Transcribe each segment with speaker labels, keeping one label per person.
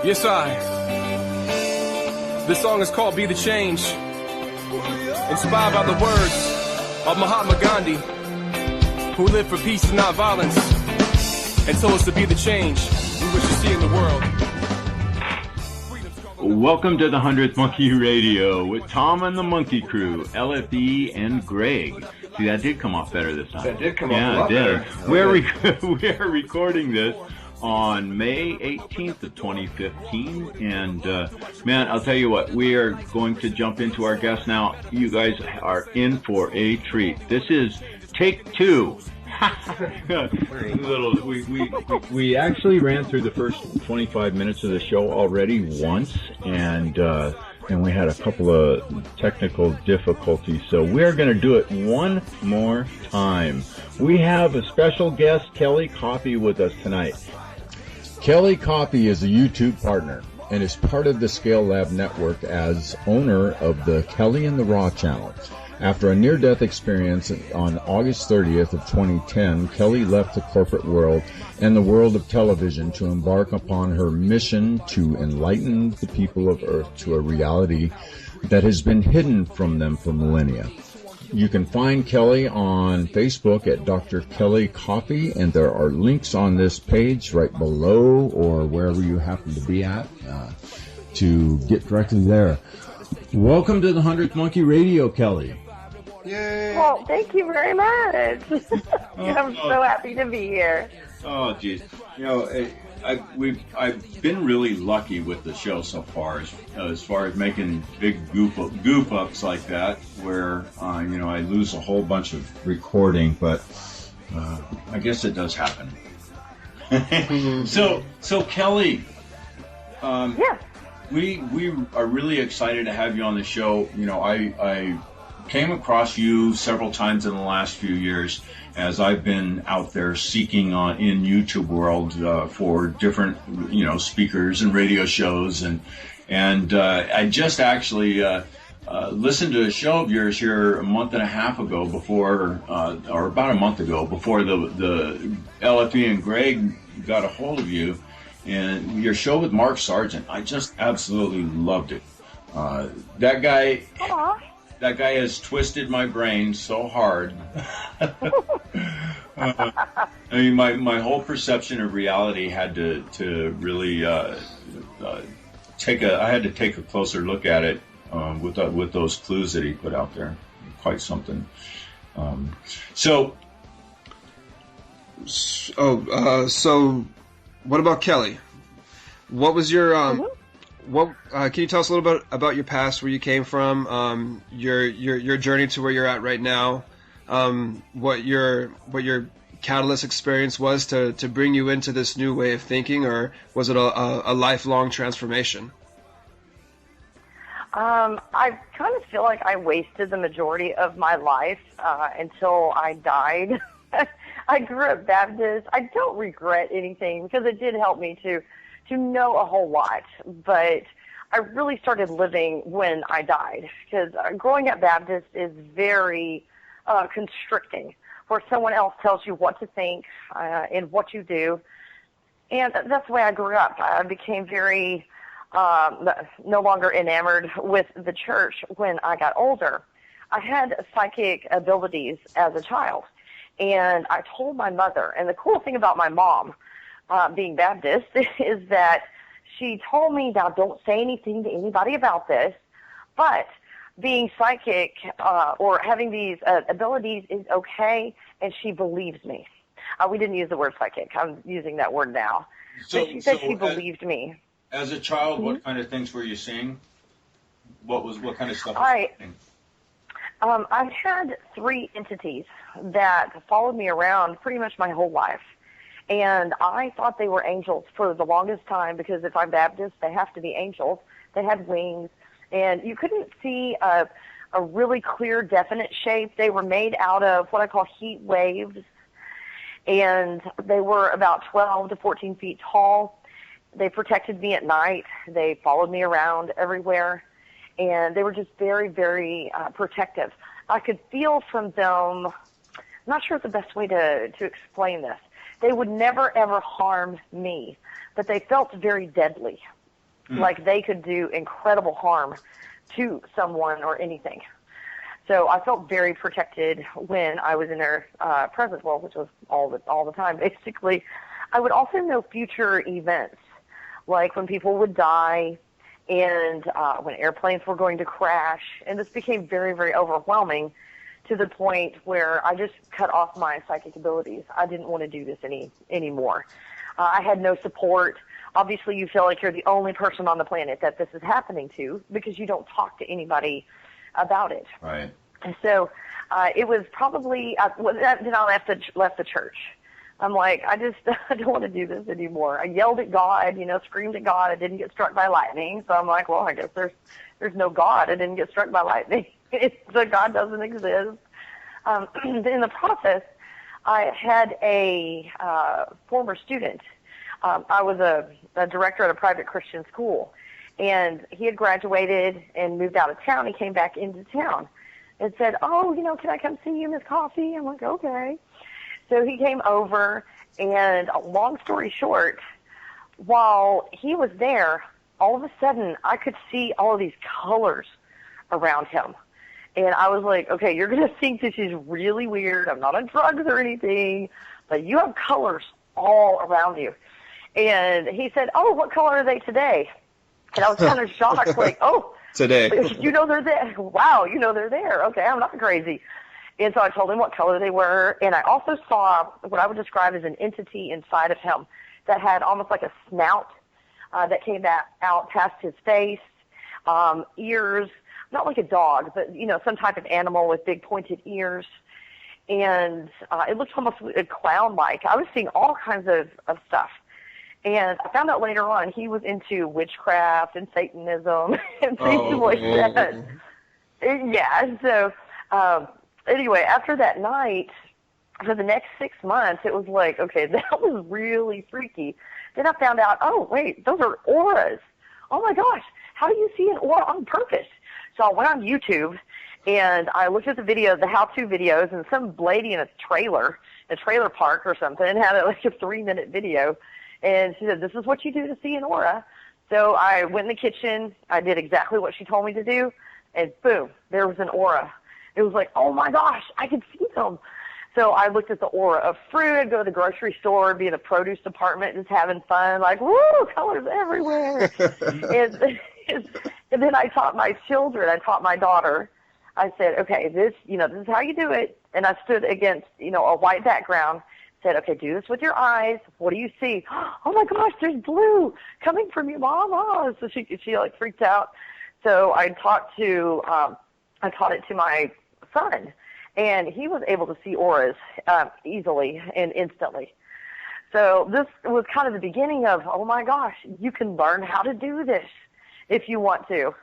Speaker 1: Yes, This song is called Be the Change, inspired by the words of Mahatma Gandhi, who lived for peace and not violence, and told us to be the change we wish to see in the world.
Speaker 2: Welcome to the 100th Monkey Radio with Tom and the Monkey Crew, LFE and Greg. See, that did come off better this time.
Speaker 3: That did come off a lot better.
Speaker 2: We're recording this on May 18th of 2015, and man, I'll tell you what, we are going to jump into our guest now. You guys are in for a treat. This is take two. We actually ran through the first 25 minutes of the show already once, and we had a couple of technical difficulties, so we're going to do it one more time. We have a special guest, Kelli Coffee, with us tonight.
Speaker 4: Kelli Coffee is a YouTube partner and is part of the Scale Lab network as owner of the Kelli and the Raw channel. After a near-death experience on August 30th of 2010, Kelli left the corporate world and the world of television to embark upon her mission to enlighten the people of Earth to a reality that has been hidden from them for millennia. You can find Kelli on Facebook at Dr. Kelli Coffee, and there are links on this page right below or wherever you happen to be at to get directly there. Welcome to the 100th Monkey Radio, Kelli.
Speaker 3: Yay!
Speaker 5: Well, thank you very much. I'm so happy to be here.
Speaker 2: Oh, geez. You know, I've been really lucky with the show so far, as far as making big goof ups like that, where you know, I lose a whole bunch of recording, but I guess it does happen. So Kelli,
Speaker 5: Yeah.
Speaker 2: we are really excited to have you on the show. You know, I came across you several times in the last few years as I've been out there seeking in YouTube world for different, you know, speakers and radio shows, and I just actually listened to a show of yours here a month and a half ago before, or about a month ago, before the LFE and Greg got a hold of you, and your show with Mark Sargent. I just absolutely loved it. That guy.
Speaker 5: Aww.
Speaker 2: That guy has twisted my brain so hard. I mean, my whole perception of reality had to really I had to take a closer look at it with those clues that he put out there. Quite something. So
Speaker 3: what about Kelli? What was your What can you tell us a little bit about your past, where you came from, your journey to where you're at right now, what your catalyst experience was to bring you into this new way of thinking, or was it a lifelong transformation?
Speaker 5: I kind of feel like I wasted the majority of my life until I died. I grew up Baptist. I don't regret anything because it did help me to know a whole lot, but I really started living when I died, because growing up Baptist is very constricting, where someone else tells you what to think and what you do, and that's the way I grew up. I became very no longer enamored with the church when I got older. I had psychic abilities as a child, and I told my mother, and the cool thing about my mom, being Baptist, is that she told me, now don't say anything to anybody about this, but being psychic or having these abilities is okay, and she believes me. We didn't use the word psychic. I'm using that word now. So she said she believed me.
Speaker 2: As a child, what kind of things were you seeing? What kind of stuff was happening?
Speaker 5: I've had 3 entities that followed me around pretty much my whole life. And I thought they were angels for the longest time, because if I'm Baptist, they have to be angels. They had wings, and you couldn't see a really clear, definite shape. They were made out of what I call heat waves, and they were about 12 to 14 feet tall. They protected me at night. They followed me around everywhere, and they were just very, very protective. I could feel from them, I'm not sure the best way to explain this. They would never, ever harm me, but they felt very deadly, like they could do incredible harm to someone or anything. So I felt very protected when I was in their presence, well, which was all the time, basically. I would also know future events, like when people would die and when airplanes were going to crash, and this became very, very overwhelming, to the point where I just cut off my psychic abilities. I didn't want to do this anymore. I had no support. Obviously, you feel like you're the only person on the planet that this is happening to, because you don't talk to anybody about it.
Speaker 2: Right.
Speaker 5: And so it was probably, then I left the church. I'm like, I don't want to do this anymore. I yelled at God, screamed at God. I didn't get struck by lightning. So I'm like, well, I guess there's no God. I didn't get struck by lightning. The God doesn't exist. In the process, I had a former student. I was a director at a private Christian school, and he had graduated and moved out of town. He came back into town and said, oh, can I come see you, Miss Coffee? I'm like, okay. So he came over, and long story short, while he was there, all of a sudden I could see all of these colors around him. And I was like, okay, you're going to think this is really weird. I'm not on drugs or anything, but you have colors all around you. And he said, oh, what color are they today? And I was kind of shocked, like, oh,
Speaker 3: today.
Speaker 5: They're there. Wow, they're there. Okay, I'm not crazy. And so I told him what color they were. And I also saw what I would describe as an entity inside of him that had almost like a snout that came out past his face, ears, not like a dog, but, some type of animal with big pointed ears. And it looked almost clown-like. I was seeing all kinds of stuff. And I found out later on he was into witchcraft and Satanism and things like that. Yeah, so anyway, after that night, for the next 6 months, it was like, okay, that was really freaky. Then I found out, oh, wait, those are auras. Oh, my gosh, how do you see an aura on purpose? So I went on YouTube, and I looked at the how-to videos, and some lady in a trailer park or something, had like a 3-minute video, and she said, this is what you do to see an aura. So I went in the kitchen, I did exactly what she told me to do, and boom, there was an aura. It was like, oh my gosh, I could see them. So I looked at the aura of fruit. I'd go to the grocery store, be in the produce department, just having fun, like, woo, colors everywhere. And then I taught my children, I taught my daughter. I said, okay, this is how you do it. And I stood against, a white background, said, okay, do this with your eyes. What do you see? Oh my gosh, there's blue coming from you, Mom. Oh. So she like freaked out. So I taught it to my son, and he was able to see auras easily and instantly. So this was kind of the beginning of, oh my gosh, you can learn how to do this if you want to.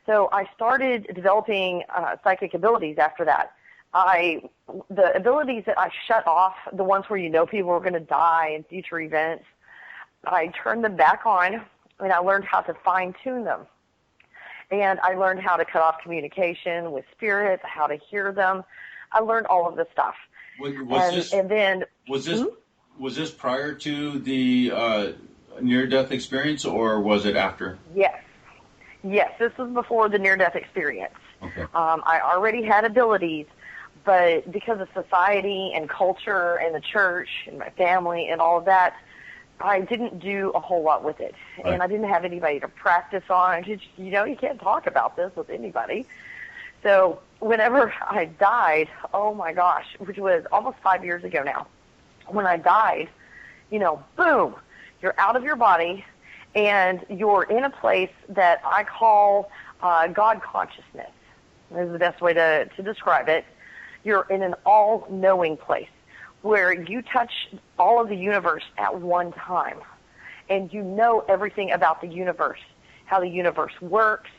Speaker 5: So I started developing psychic abilities after that. The abilities that I shut off, the ones where people are going to die in future events, I turned them back on, and I learned how to fine-tune them. And I learned how to cut off communication with spirits, how to hear them. I learned all of this stuff.
Speaker 2: Was this prior to the near-death experience, or was it after?
Speaker 5: Yes, this was before the near-death experience.
Speaker 2: Okay.
Speaker 5: I already had abilities, but because of society and culture and the church and my family and all of that, I didn't do a whole lot with it. Right. And I didn't have anybody to practice on. You can't talk about this with anybody. So whenever I died, oh my gosh, which was almost 5 years ago now, when I died, boom, you're out of your body, and you're in a place that I call God consciousness. This is the best way to describe it. You're in an all-knowing place where you touch all of the universe at one time, and you know everything about the universe, how the universe works,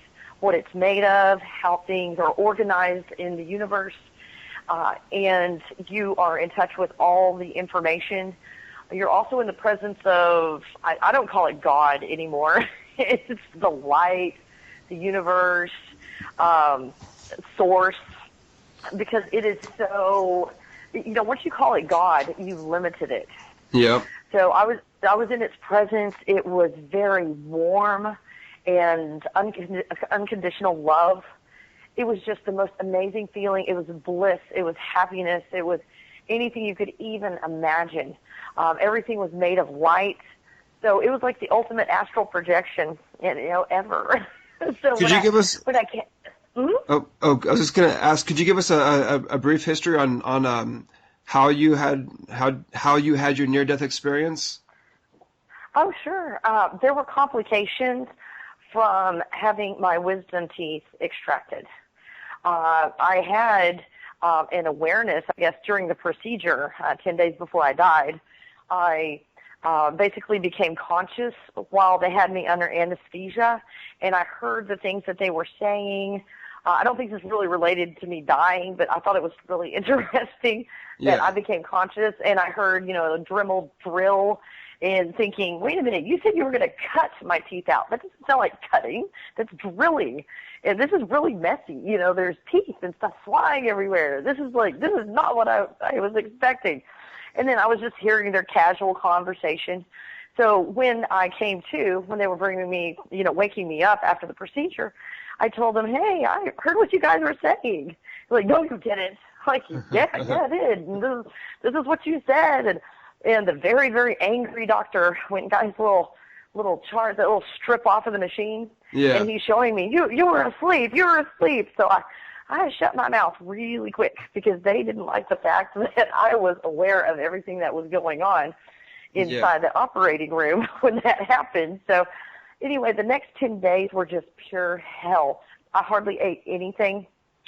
Speaker 5: what it's made of, how things are organized in the universe, and you are in touch with all the information. You're also in the presence of, I don't call it God anymore. It's the light, the universe, source, because it is so, once you call it God, you've limited it.
Speaker 3: Yeah.
Speaker 5: So I was in its presence. It was very warm and unconditional love. It was just the most amazing feeling. It was bliss. It was happiness. It was anything you could even imagine. Everything was made of light. So it was like the ultimate astral projection, ever. So
Speaker 3: could you give us?
Speaker 5: When I can't. Mm-hmm?
Speaker 3: I was just gonna ask. Could you give us a brief history on how you had your near-death experience?
Speaker 5: Oh, sure. There were complications from having my wisdom teeth extracted. I had an awareness, I guess, during the procedure 10 days before I died. I basically became conscious while they had me under anesthesia, and I heard the things that they were saying. I don't think this is really related to me dying, but I thought it was really interesting that I became conscious, and I heard, a Dremel drill, and thinking, wait a minute, you said you were going to cut my teeth out. That doesn't sound like cutting. That's drilling. And this is really messy. There's teeth and stuff flying everywhere. This is not what I was expecting. And then I was just hearing their casual conversation. So when I came to, when they were bringing me, waking me up after the procedure, I told them, hey, I heard what you guys were saying. They're like, no, you didn't. I'm like, yeah, I did. And this is what you said. And the very, very angry doctor went and got his little chart, that little strip off of the machine. Yeah. And he's showing me, you were asleep. You were asleep. So I shut my mouth really quick because they didn't like the fact that I was aware of everything that was going on inside the operating room when that happened. So anyway, the next 10 days were just pure hell. I hardly ate anything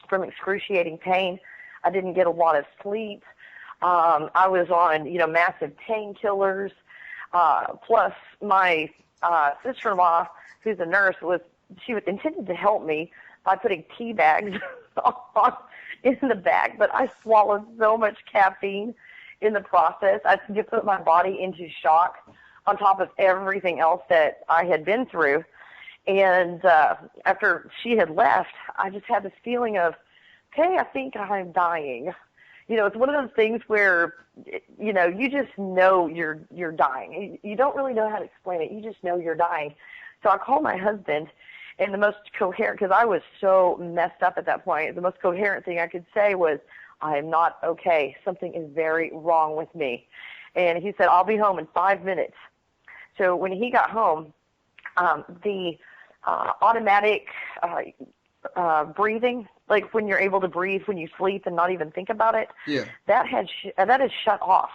Speaker 5: from excruciating pain. I didn't get a lot of sleep. I was on, massive painkillers. Plus my sister-in-law, who's a nurse, she was intended to help me by putting tea bags in the bag, but I swallowed so much caffeine in the process. I just put my body into shock on top of everything else that I had been through. And after she had left, I just had this feeling of, okay, I think I'm dying. It's one of those things where, you just know you're dying. You don't really know how to explain it. You just know you're dying. So I called my husband, and the most coherent, because I was so messed up at that point, the most coherent thing I could say was, I'm not okay. Something is very wrong with me. And he said, I'll be home in 5 minutes. So when he got home, the automatic breathing, like when you're able to breathe when you sleep and not even think about it, that is shut off,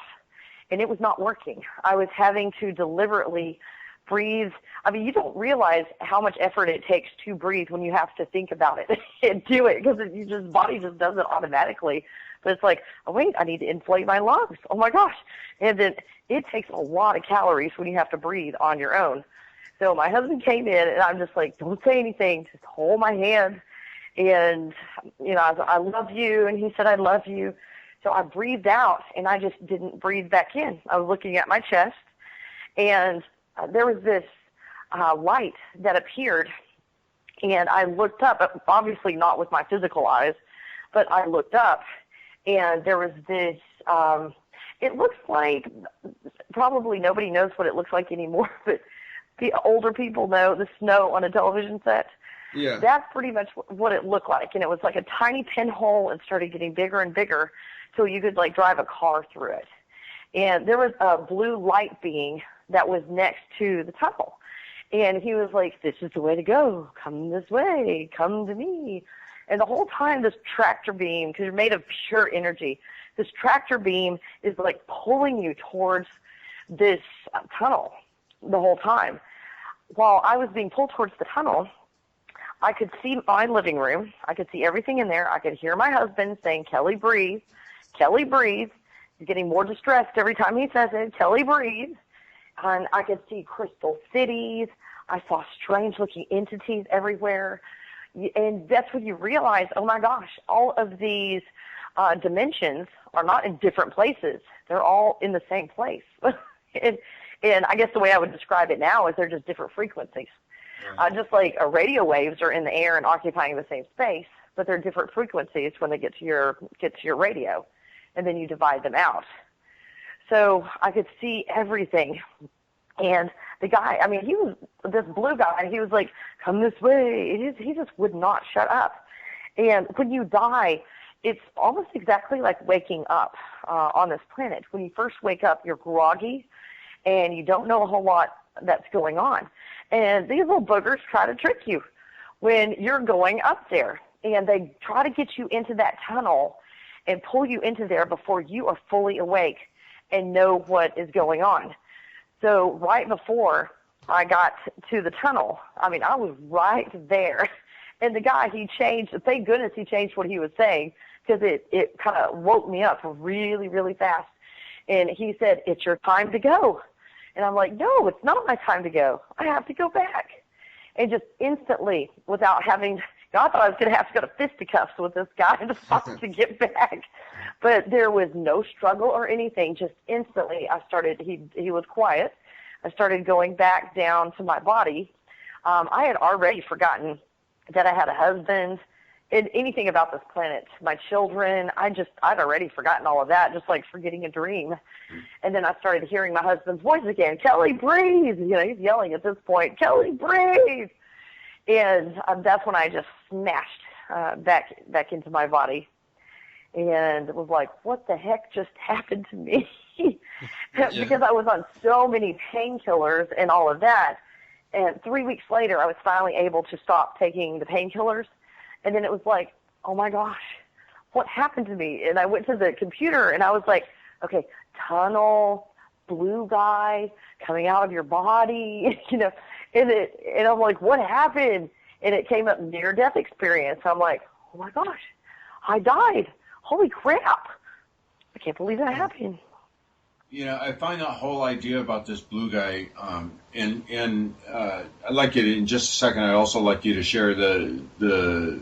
Speaker 5: and it was not working. I was having to deliberately breathe. I mean, you don't realize how much effort it takes to breathe when you have to think about it and do it, because body just does it automatically. But it's like, oh wait, I need to inflate my lungs. Oh my gosh. And then it takes a lot of calories when you have to breathe on your own. So my husband came in, and I'm just like, don't say anything, just hold my hand. And, I was like, I love you. And he said, I love you. So I breathed out, and I just didn't breathe back in. I was looking at my chest, and there was this light that appeared, and I looked up, obviously not with my physical eyes, but I looked up, and there was this, it looks like, probably nobody knows what it looks like anymore, but the older people know the snow on a television set. Yeah. That's pretty much what it looked like. And it was like a tiny pinhole and started getting bigger and bigger so you could drive a car through it. And there was a blue light being that was next to the tunnel. And he was like, this is the way to go. Come this way. Come to me. And the whole time this tractor beam, because you're made of pure energy, this tractor beam is pulling you towards this tunnel the whole time. while I was being pulled towards the tunnel, I could see my living room. I could see everything in there. I could hear my husband saying, "Kelli, breathe. Kelli, breathe." He's getting more distressed every time he says it. "Kelli, breathe." And I could see crystal cities. I saw strange-looking entities everywhere. And that's when you realize, oh, my gosh, all of these dimensions are not in different places. They're all in the same place. and I guess the way I would describe it now is they're just different frequencies. Right. Just like radio waves are in the air and occupying the same space, but they're different frequencies when they get to your radio, and then you divide them out. So I could see everything. And the guy, I mean, he was this blue guy, and he was like, "Come this way." He just would not shut up. And when you die, it's almost exactly like waking up on this planet. When you first wake up, you're groggy, and you don't know a whole lot that's going on. And these little boogers try to trick you when you're going up there. And they try to get you into that tunnel and pull you into there before you are fully awake and know what is going on. So right before I got to the tunnel, I mean, I was right there. And the guy, he changed, thank goodness he changed what he was saying, because it kind of woke me up really, really fast. And he said, "It's your time to go." And I'm like, "No, it's not my time to go. I have to go back." And just instantly, without having, I thought I was going to have to go to fisticuffs with this guy to get back. But there was no struggle or anything. Just instantly, I started, he was quiet. I started going back down to my body. I had already forgotten that I had a husband and anything about this planet, my children. I'd already forgotten all of that, just like forgetting a dream. And then I started hearing my husband's voice again. "Kelli, breathe." You know, he's yelling at this point, "Kelli, breathe." And that's when I just smashed back into my body. And it was like, what the heck just happened to me? Because I was on so many painkillers and all of that. And 3 weeks later, I was finally able to stop taking the painkillers. And then it was like, oh, my gosh, what happened to me? And I went to the computer, and I was like, okay, tunnel, blue guy coming out of your body, you know. And I'm like, what happened? And it came up near-death experience. I'm like, oh, my gosh, I died. Holy crap. I can't believe that happened.
Speaker 2: You know, I find that whole idea about this blue guy, and I'd like you to, in just a second, I'd also like you to share the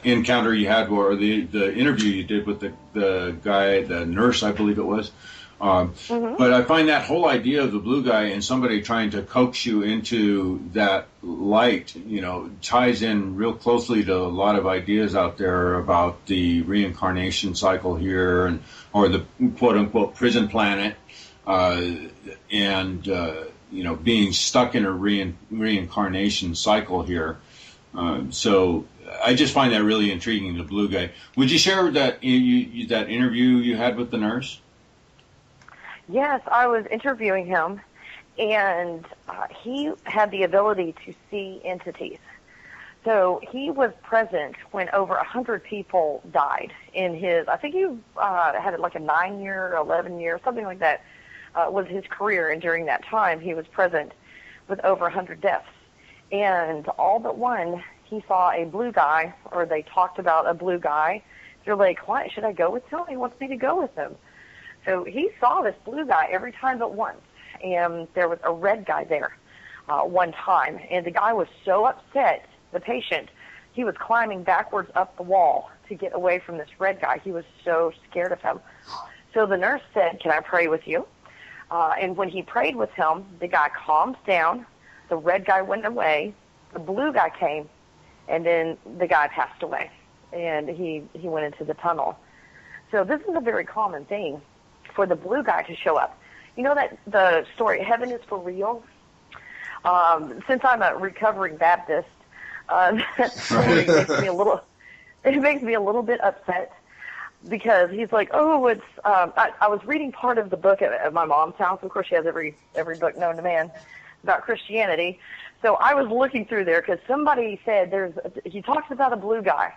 Speaker 2: encounter you had, or the interview you did with the guy, the nurse, I believe it was. But I find that whole idea of the blue guy and somebody trying to coax you into that light, you know, ties in real closely to a lot of ideas out there about the reincarnation cycle here, or the quote unquote prison planet, and you know, being stuck in a reincarnation cycle here. So I just find that really intriguing, the blue guy. Would you share that that interview you had with the nurse?
Speaker 5: Yes, I was interviewing him, and he had the ability to see entities. So he was present when over 100 people died in his, I think he had like a 9-year, 11-year, something like that, was his career. And during that time, he was present with over 100 deaths. And all but one, he saw a blue guy, or they talked about a blue guy. They're like, why should I go with him? He wants me to go with him. So he saw this blue guy every time but once, and there was a red guy there one time, and the guy was so upset, the patient, he was climbing backwards up the wall to get away from this red guy. He was so scared of him. So the nurse said, "Can I pray with you?" And when he prayed with him, the guy calmed down, the red guy went away, the blue guy came, and then the guy passed away, and he went into the tunnel. So this is a very common thing for the blue guy to show up. You know that the story, Heaven is for Real? Since I'm a recovering Baptist, that story makes me a little bit upset, because he's like, oh, it's, I was reading part of the book at my mom's house. Of course, she has every book known to man about Christianity. So I was looking through there because somebody said he talks about a blue guy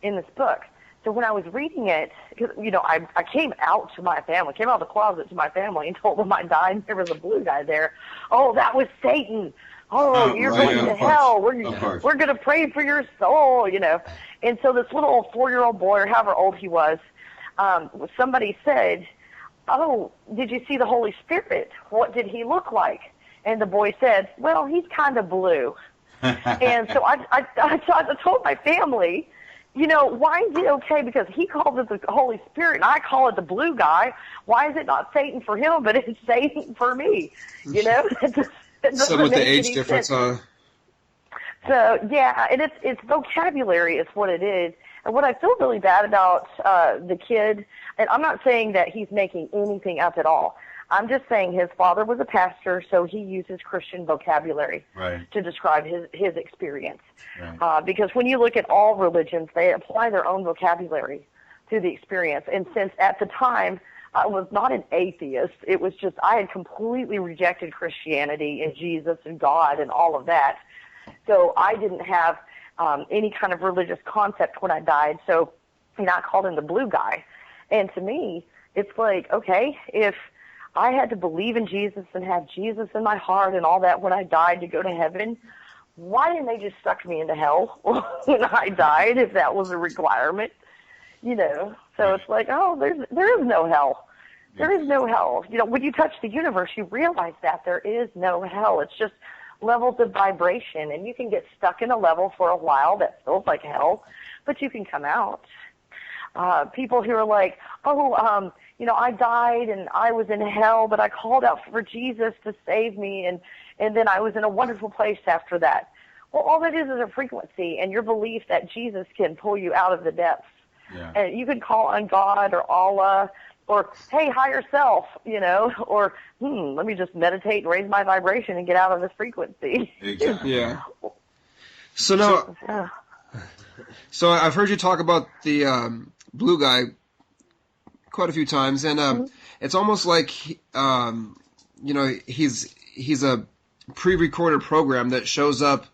Speaker 5: in this book. So when I was reading it, because, you know, I came out to my family, came out of the closet to my family and told them I died and there was a blue guy there. Oh, that was Satan. oh, you're
Speaker 2: right,
Speaker 5: going
Speaker 2: of
Speaker 5: to
Speaker 2: course,
Speaker 5: hell.
Speaker 2: of course.
Speaker 5: We're going to pray for your soul, you know. And so this little 4-year-old boy, or however old he was, somebody said, oh, did you see the Holy Spirit? What did he look like? And the boy said, well, he's kind of blue. And so I told my family, you know, why is it okay? Because he calls it the Holy Spirit, and I call it the blue guy. Why is it not Satan for him, but it's Satan for me? You know?
Speaker 3: So with the age difference,
Speaker 5: So, yeah, and it's vocabulary is what it is. And what I feel really bad about the kid, and I'm not saying that he's making anything up at all. I'm just saying his father was a pastor, so he uses Christian vocabulary to describe his experience.
Speaker 2: Right.
Speaker 5: Because when you look at all religions, they apply their own vocabulary to the experience. And since at the time I was not an atheist, it was just I had completely rejected Christianity and Jesus and God and all of that. So I didn't have any kind of religious concept when I died. So, you know, I called him the blue guy. And to me, it's like, okay, if I had to believe in Jesus and have Jesus in my heart and all that when I died to go to heaven, why didn't they just suck me into hell when I died if that was a requirement? You know, so it's like, oh, there is no hell. There is no hell. You know, when you touch the universe, you realize that there is no hell. It's just levels of vibration, and you can get stuck in a level for a while that feels like hell, but you can come out. People who are like, oh, you know, I died and I was in hell, but I called out for Jesus to save me, and then I was in a wonderful place after that. Well, all that is a frequency and your belief that Jesus can pull you out of the depths.
Speaker 2: Yeah.
Speaker 5: And you can call on God or Allah or, hey, higher self, you know, or, let me just meditate and raise my vibration and get out of this frequency.
Speaker 2: Exactly.
Speaker 3: yeah. So now, so I've heard you talk about the blue guy quite a few times, and it's almost like you know, he's a pre-recorded program that shows up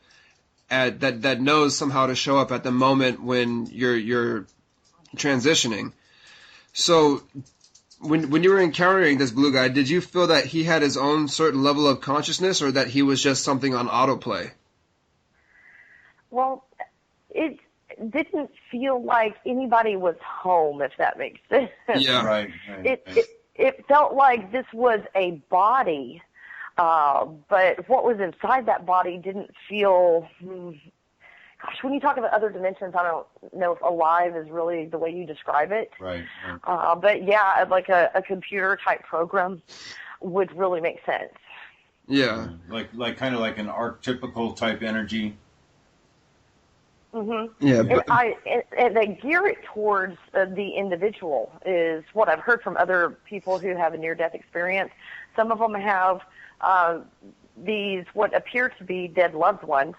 Speaker 3: at that knows somehow to show up at the moment when you're transitioning. So when you were encountering this blue guy, did you feel that he had his own certain level of consciousness, or that he was just something on autoplay?
Speaker 5: Well, it didn't feel like anybody was home, if that makes sense.
Speaker 3: Yeah.
Speaker 2: Right.
Speaker 5: It felt like this was a body, but what was inside that body didn't feel. Gosh, when you talk about other dimensions, I don't know if alive is really the way you describe it.
Speaker 2: Right.
Speaker 5: But yeah, like a computer type program would really make sense.
Speaker 3: Yeah.
Speaker 2: Like kind of like an archetypical type energy.
Speaker 5: Mm-hmm.
Speaker 3: Yeah.
Speaker 5: And they gear it towards the individual is what I've heard from other people who have a near-death experience. Some of them have these what appear to be dead loved ones,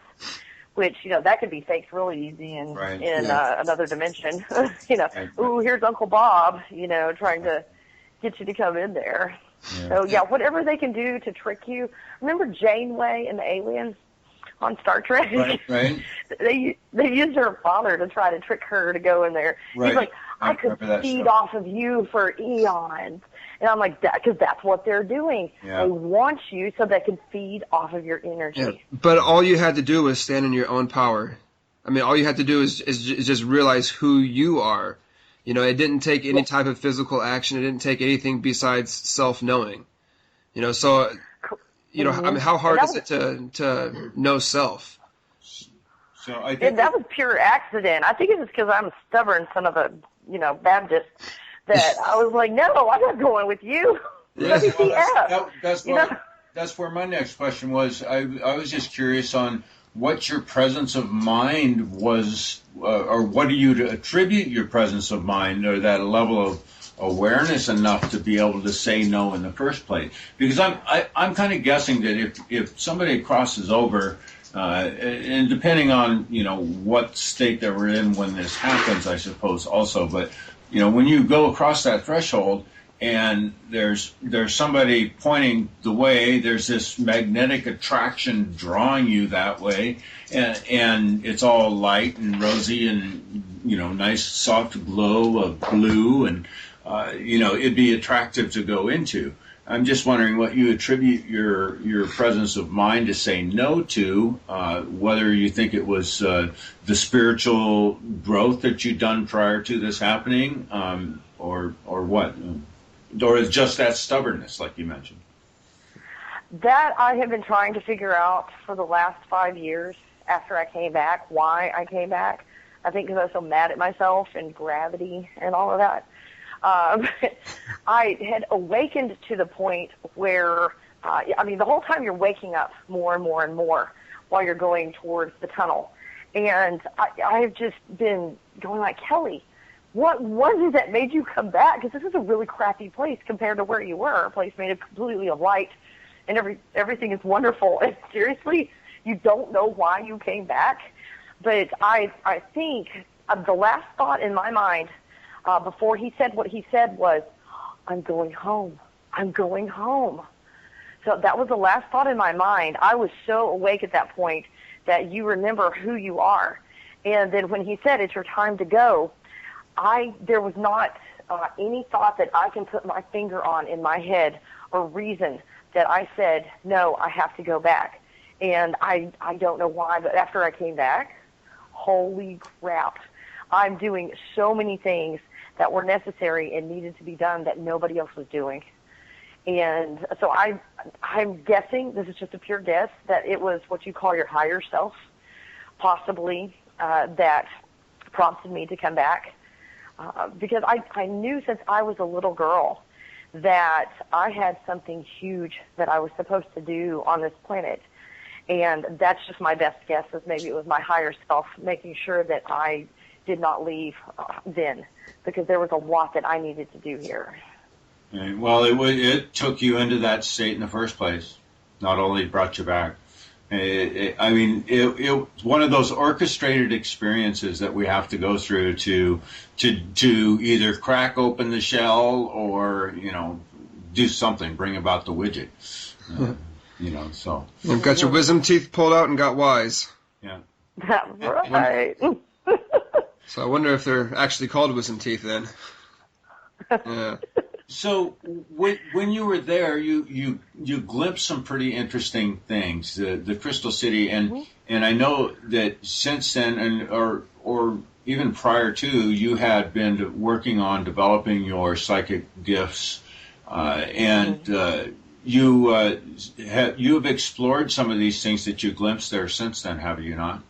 Speaker 5: which, you know, that could be faked really easy in another dimension. You know, ooh, here's Uncle Bob, you know, trying to get you to come in there.
Speaker 2: Yeah.
Speaker 5: So, yeah, whatever they can do to trick you. Remember Janeway and the aliens on Star Trek?
Speaker 2: Right.
Speaker 5: They used her father to try to trick her to go in there.
Speaker 2: Right.
Speaker 5: He's like, I could feed off of you for eons. And I'm like, because that's what they're doing.
Speaker 2: Yeah.
Speaker 5: They want you so they can feed off of your energy.
Speaker 3: Yeah. But all you had to do was stand in your own power. I mean, all you had to do is just realize who you are. You know, it didn't take any type of physical action. It didn't take anything besides self-knowing. You know, so, you know, I mean, how hard is it to know self?
Speaker 2: So I think
Speaker 5: that was pure accident. I think it's just because I'm a stubborn son of a, you know, Baptist that I was like, no, I'm not going with you.
Speaker 3: Yeah.
Speaker 2: That's where my next question was. I was just curious on what your presence of mind was, or what do you attribute your presence of mind, or that level of awareness enough to be able to say no in the first place? Because I'm kind of guessing that if somebody crosses over, and depending on, you know, what state they were in when this happens, I suppose also, but you know, when you go across that threshold and there's somebody pointing the way, there's this magnetic attraction drawing you that way, and it's all light and rosy and, you know, nice soft glow of blue, and you know, it'd be attractive to go into. I'm just wondering what you attribute your presence of mind to say no to, whether you think it was the spiritual growth that you'd done prior to this happening, or what, or is just that stubbornness, like you mentioned?
Speaker 5: That I have been trying to figure out for the last 5 years after I came back, why I came back. I think because I was so mad at myself and gravity and all of that. I had awakened to the point where, the whole time you're waking up more and more and more while you're going towards the tunnel. And I've just been going like, Kelly, what was it that made you come back? Because this is a really crappy place compared to where you were, a place made completely of light, and everything is wonderful. And seriously, you don't know why you came back. But I think the last thought in my mind before he said what he said was, I'm going home. I'm going home. So that was the last thought in my mind. I was so awake at that point that you remember who you are. And then when he said, it's your time to go, there was not any thought that I can put my finger on in my head or reason that I said, no, I have to go back. And I don't know why, but after I came back, holy crap, I'm doing so many things that were necessary and needed to be done that nobody else was doing. And so I'm guessing, this is just a pure guess, that it was what you call your higher self, possibly, that prompted me to come back. Because I knew since I was a little girl that I had something huge that I was supposed to do on this planet. And that's just my best guess, is maybe it was my higher self making sure that I did not leave then, because there was a lot that I needed to do here.
Speaker 2: Right. Well, it took you into that state in the first place. Not only brought you back. It was one of those orchestrated experiences that we have to go through to either crack open the shell or, do something, bring about the widget. So.
Speaker 3: You've got your wisdom teeth pulled out and got wise.
Speaker 2: Yeah.
Speaker 5: That's right.
Speaker 3: So I wonder if they're actually called wisdom teeth then. Yeah.
Speaker 2: So when you were there, you glimpsed some pretty interesting things, the Crystal City, and I know that since then, or even prior to, you had been working on developing your psychic gifts, you have explored some of these things that you glimpsed there since then, have you not?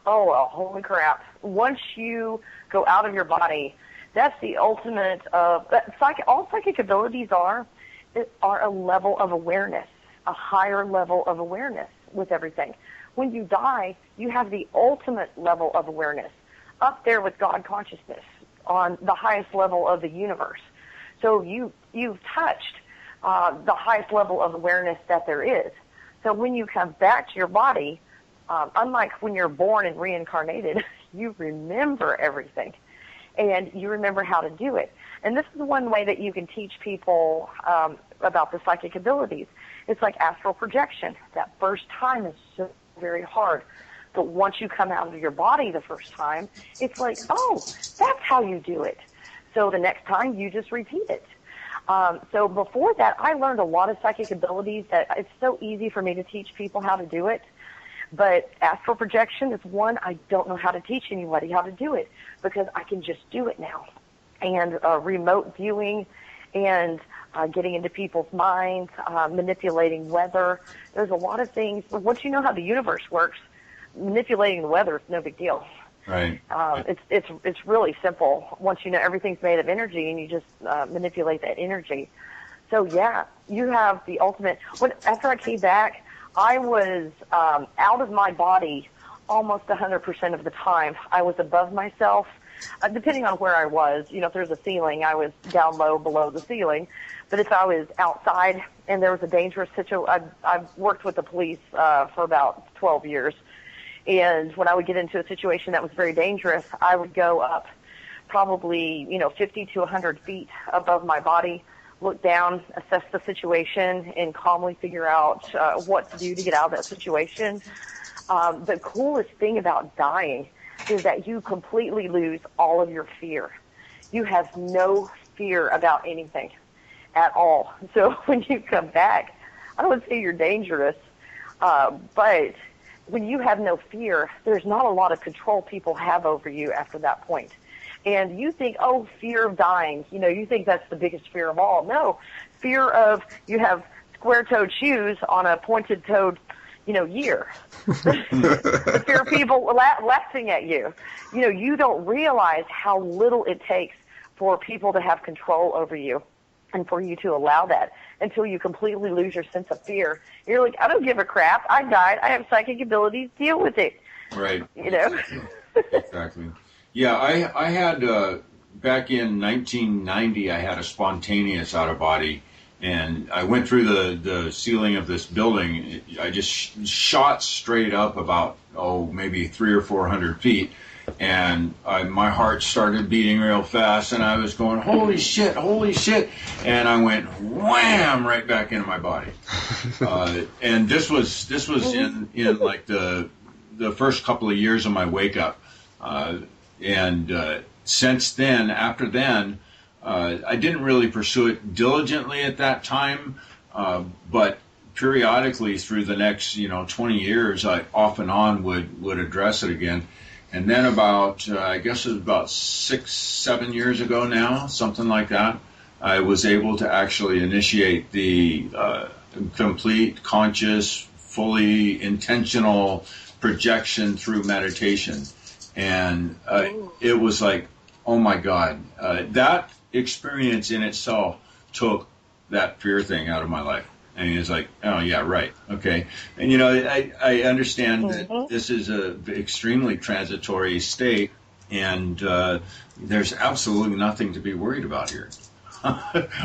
Speaker 5: Oh, well, holy crap. Once you go out of your body, that's the ultimate of all psychic abilities are a level of awareness, a higher level of awareness with everything. When you die, you have the ultimate level of awareness, up there with God consciousness, on the highest level of the universe. So you've touched the highest level of awareness that there is. So when you come back to your body, unlike when you're born and reincarnated, you remember everything. And you remember how to do it. And this is one way that you can teach people about the psychic abilities. It's like astral projection. That first time is so very hard. But once you come out of your body the first time, it's like, oh, that's how you do it. So the next time, you just repeat it. So before that, I learned a lot of psychic abilities that it's so easy for me to teach people how to do it. But astral projection is one I don't know how to teach anybody how to do it, because I can just do it now. And remote viewing and getting into people's minds, manipulating weather. There's a lot of things. But once you know how the universe works, manipulating the weather is no big deal.
Speaker 2: Right.
Speaker 5: It's really simple. Once you know everything's made of energy and you just manipulate that energy. So yeah, you have the ultimate. After I came back, I was out of my body almost 100% of the time. I was above myself, depending on where I was. If there's a ceiling, I was down low below the ceiling. But if I was outside and there was a dangerous situation, I've worked with the police for about 12 years. And when I would get into a situation that was very dangerous, I would go up probably, 50 to 100 feet above my body, look down, assess the situation, and calmly figure out what to do to get out of that situation. The coolest thing about dying is that you completely lose all of your fear. You have no fear about anything. at all. So when you come back, I don't say you're dangerous, but when you have no fear, there's not a lot of control people have over you after that point. And you think, oh, fear of dying, you think that's the biggest fear of all. No, fear of you have square-toed shoes on a pointed-toed, year. The fear of people laughing at you. You don't realize how little it takes for people to have control over you and for you to allow that until you completely lose your sense of fear. You're like, I don't give a crap. I died. I have psychic abilities. Deal with it.
Speaker 2: Right. Exactly. Yeah, I had, back in 1990, I had a spontaneous out-of-body, and I went through the ceiling of this building. I just shot straight up about, maybe 300 or 400 feet, and my heart started beating real fast, and I was going, holy shit, and I went wham right back into my body. And this was in like the first couple of years of my wake up. And since then, after then, I didn't really pursue it diligently at that time, but periodically through the next 20 years, I off and on would address it again. And then about, I guess it was about 6-7 years ago now, something like that, I was able to actually initiate the complete, conscious, fully intentional projection through meditation. And it was like, oh my God, that experience in itself took that fear thing out of my life. And it's like, oh yeah, right, okay. And I understand that this is a extremely transitory state, and there's absolutely nothing to be worried about here.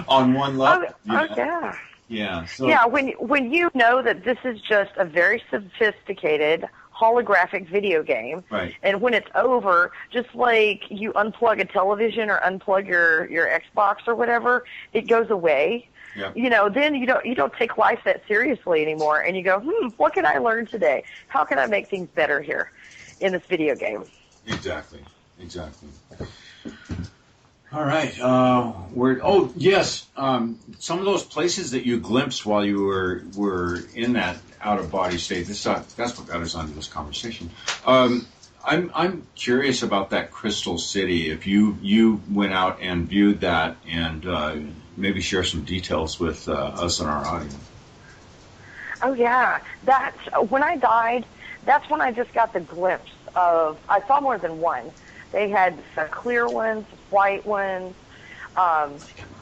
Speaker 2: On one level.
Speaker 5: Yeah.
Speaker 2: Yeah. So,
Speaker 5: yeah. When you know that this is just a very sophisticated holographic video game,
Speaker 2: right.
Speaker 5: And when it's over, just like you unplug a television or unplug your Xbox or whatever, it goes away.
Speaker 2: Yeah.
Speaker 5: Then you don't take life that seriously anymore, and you go, what can I learn today? How can I make things better here in this video game?
Speaker 2: Exactly. All right. Yes. Some of those places that you glimpsed while you were in that out of body state. That's what got us onto this conversation. I'm curious about that Crystal City. If you went out and viewed that, and maybe share some details with us and our audience.
Speaker 5: Oh yeah, that's when I died. That's when I just got the glimpse of. I saw more than one. They had clear ones, white ones,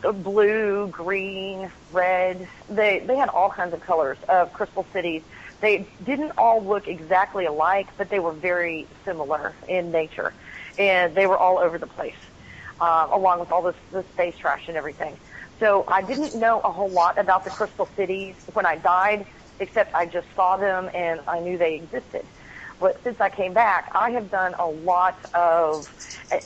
Speaker 5: blue, green, red. They had all kinds of colors of crystal cities. They didn't all look exactly alike, but they were very similar in nature, and they were all over the place, along with all the space trash and everything. So I didn't know a whole lot about the crystal cities when I died, except I just saw them and I knew they existed. But since I came back, I have done a lot of,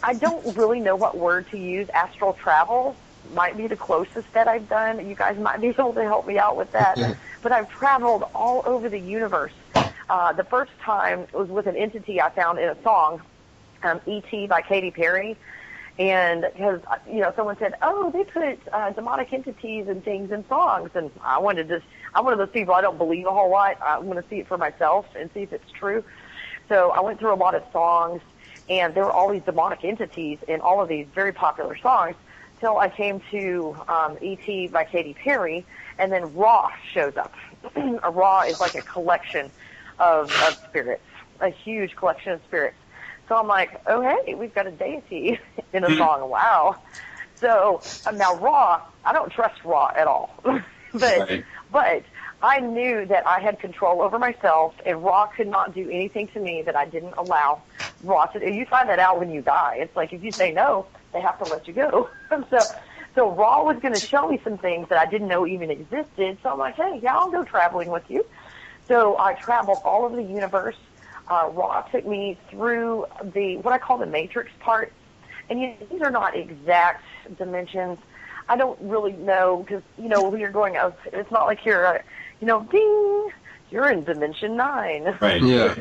Speaker 5: I don't really know what word to use. Astral travel might be the closest that I've done. You guys might be able to help me out with that. But I've traveled all over the universe. The first time was with an entity I found in a song, E.T. by Katy Perry. And because, someone said, oh, they put demonic entities and things in songs. And I'm one of those people, I don't believe a whole lot. I want to see it for myself and see if it's true. So I went through a lot of songs, and there were all these demonic entities in all of these very popular songs till I came to E.T. by Katy Perry, and then Ra shows up. A Ra is like a collection of spirits, a huge collection of spirits. So I'm like, oh, hey, we've got a deity in a song. Wow. So now Ra, I don't trust Ra at all. But I knew that I had control over myself, and Ra could not do anything to me that I didn't allow Ra to do. You find that out when you die. It's like if you say no, they have to let you go. So Ra was going to show me some things that I didn't know even existed. So I'm like, hey, yeah, I'll go traveling with you. So I traveled all over the universe. Ra took me through what I call the matrix part. And these are not exact dimensions. I don't really know because, when you're going out, it's not like you're, ding, you're in dimension 9.
Speaker 2: Right.
Speaker 3: Yeah.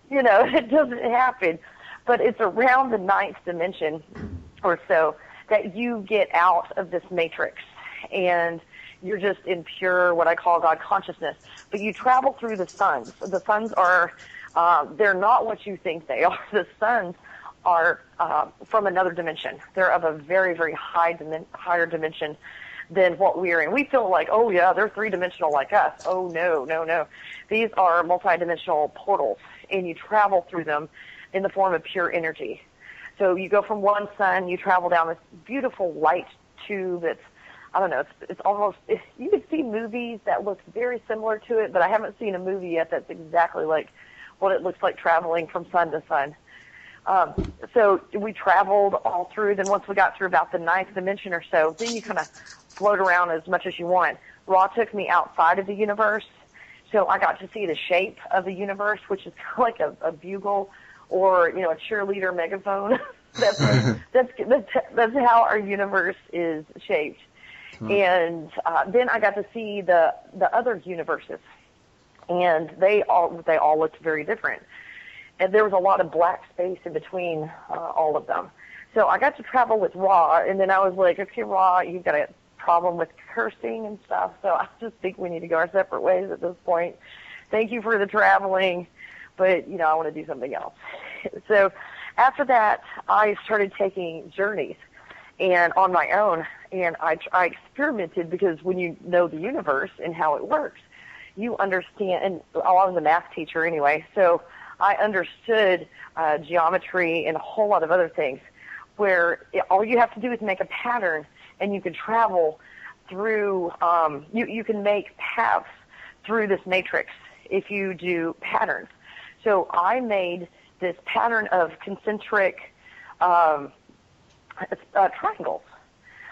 Speaker 5: It doesn't happen. But it's around the 9th dimension or so that you get out of this matrix. and you're just in pure, what I call God consciousness. But you travel through the suns. The suns are, they're not what you think they are. The suns are from another dimension. They're of a very, very higher dimension than what we're in. We feel like, oh yeah, they're three-dimensional like us. Oh no, no, no. These are multidimensional portals, and you travel through them in the form of pure energy. So you go from one sun, you travel down this beautiful light tube. It's, I don't know, it's almost, you can see movies that look very similar to it, but I haven't seen a movie yet that's exactly like what it looks like traveling from sun to sun. So we traveled all through. Then once we got through about the ninth dimension or so, then you kind of float around as much as you want. Ra took me outside of the universe, so I got to see the shape of the universe, which is kind of like a bugle or, you know, a cheerleader megaphone. that's how our universe is shaped. And then I got to see the other universes, and they all looked very different. And there was a lot of black space in between all of them. So I got to travel with Ra, and then I was like, okay, Ra, you've got a problem with cursing and stuff, so I just think we need to go our separate ways at this point. Thank you for the traveling, but, you know, I want to do something else. So after that, I started taking journeys and on my own, and I experimented, because when you know the universe and how it works, you understand, and I was a math teacher anyway, so I understood geometry and a whole lot of other things, where all you have to do is make a pattern, and you can travel through, you can make paths through this matrix if you do patterns. So I made this pattern of concentric triangles.